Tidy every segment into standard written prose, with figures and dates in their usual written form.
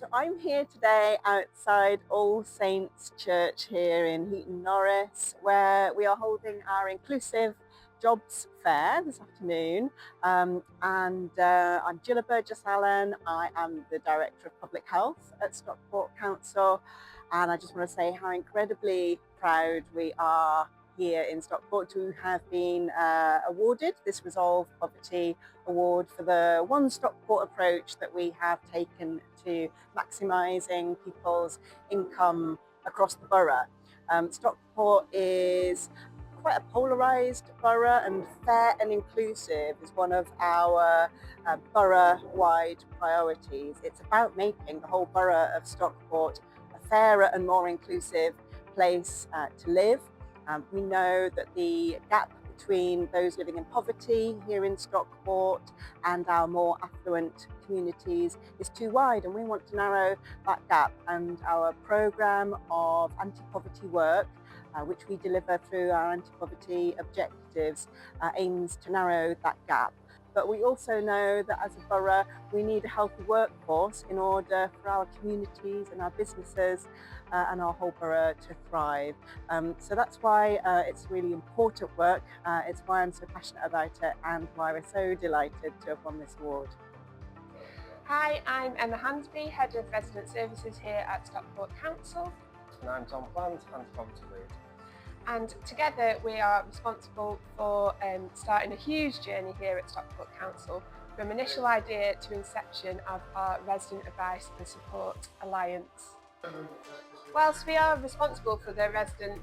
So I'm here today outside All Saints Church here in Heaton Norris, where we are holding our inclusive jobs fair this afternoon. I'm Gilla Burgess-Allen. I am the Director of Public Health at Stockport Council, and I just want to say how incredibly proud we are here in Stockport to have been awarded this Resolve Poverty Award for the One Stockport approach that we have taken to maximising people's income across the borough. Stockport is quite a polarised borough, and fair and inclusive is one of our borough-wide priorities. It's about making the whole borough of Stockport a fairer and more inclusive place to live. We know that the gap between those living in poverty here in Stockport and our more affluent communities is too wide, and we want to narrow that gap. And our programme of anti-poverty work, which we deliver through our anti-poverty objectives, aims to narrow that gap. But we also know that as a borough, we need a healthy workforce in order for our communities and our businesses and our whole borough to thrive. So that's why it's really important work. It's why I'm so passionate about it, and why we're so delighted to have won this award. Hi, I'm Emma Hansby, Head of Resident Services here at Stockport Council. And I'm Tom Plant, Anti-Poverty Lead. And together we are responsible for starting a huge journey here at Stockport Council, from initial idea to inception of our Resident Advice and Support Alliance. Whilst we are responsible for the Resident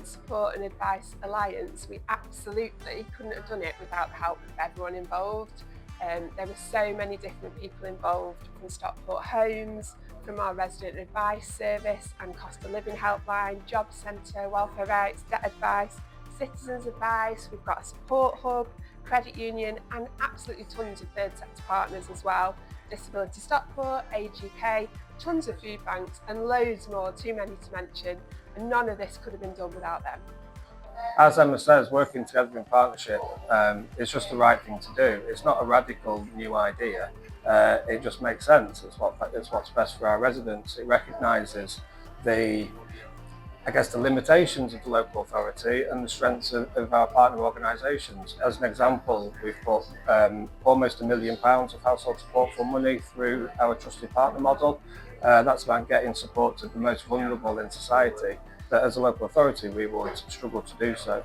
Support and Advice Alliance, we absolutely couldn't have done it without the help of everyone involved. There were so many different people involved, from Stockport Homes, from our Resident Advice Service and Cost of Living Helpline, Job Centre, Welfare Rights, Debt Advice, Citizens Advice. We've got a support hub, credit union, and absolutely tons of third sector partners as well. Disability Stockport, Age UK, tons of food banks, and loads more, too many to mention, and none of this could have been done without them. As Emma says, working together in partnership is just the right thing to do. It's not a radical new idea. It just makes sense. It's what's best for our residents. It recognises the limitations of the local authority and the strengths of our partner organisations. As an example, we've put almost £1 million of household support fund money through our trusted partner model. That's about getting support to the most vulnerable in society, that as a local authority we would struggle to do so.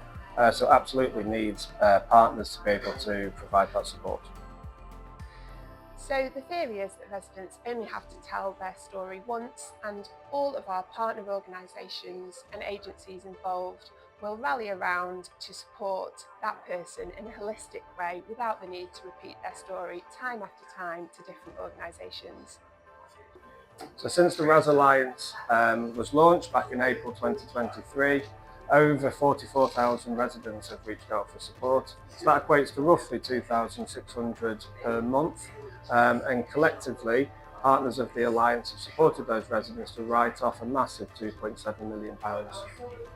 So absolutely needs partners to be able to provide that support. So the theory is that residents only have to tell their story once, and all of our partner organisations and agencies involved will rally around to support that person in a holistic way without the need to repeat their story time after time to different organisations. So since the RAS Alliance was launched back in April 2023, over 44,000 residents have reached out for support. So that equates to roughly 2,600 per month. And collectively, partners of the Alliance have supported those residents to write off a massive £2.7 million.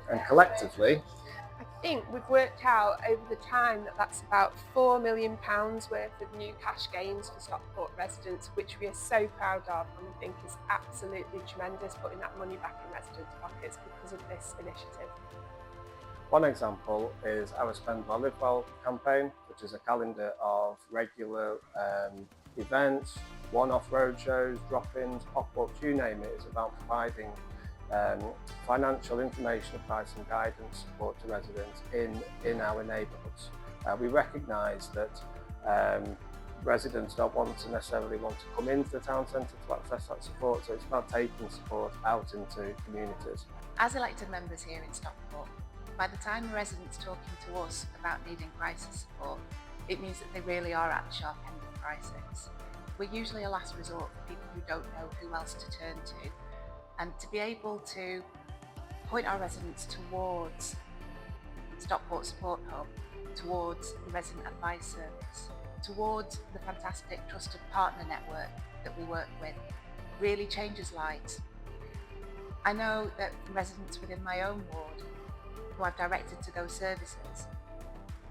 And collectively, I think we've worked out over the time that that's about £4 million worth of new cash gains for Stockport residents, which we are so proud of, and we think is absolutely tremendous, putting that money back in residents' pockets because of this initiative. One example is our Spend Well Live Well campaign, which is a calendar of regular events, one-off roadshows, drop-ins, pop-ups, you name it. It's about providing financial information, advice and guidance support to residents in our neighbourhoods. We recognise that residents don't necessarily want to come into the town centre to access that support, so it's about taking support out into communities. As elected members here in Stockport, by the time the residents talking to us about needing crisis support, it means that they really are at the sharp end of the crisis. We're usually a last resort for people who don't know who else to turn to, and to be able to point our residents towards Stockport Support Hub, towards the Resident Advice Service, towards the fantastic trusted partner network that we work with, really changes lives. I know that residents within my own ward, who I've directed to those services,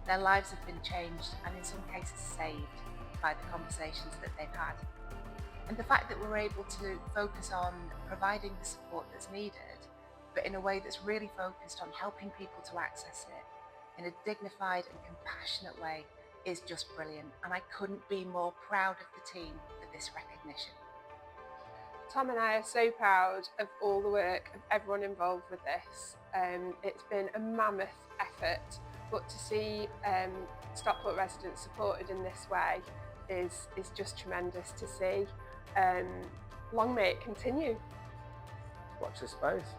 their lives have been changed and in some cases saved by the conversations that they've had. And the fact that we're able to focus on providing the support that's needed, but in a way that's really focused on helping people to access it in a dignified and compassionate way is just brilliant. And I couldn't be more proud of the team for this recognition. Tom and I are so proud of all the work of everyone involved with this. It's been a mammoth effort, but to see Stockport residents supported in this way is just tremendous to see. Long may it continue. Watch this space.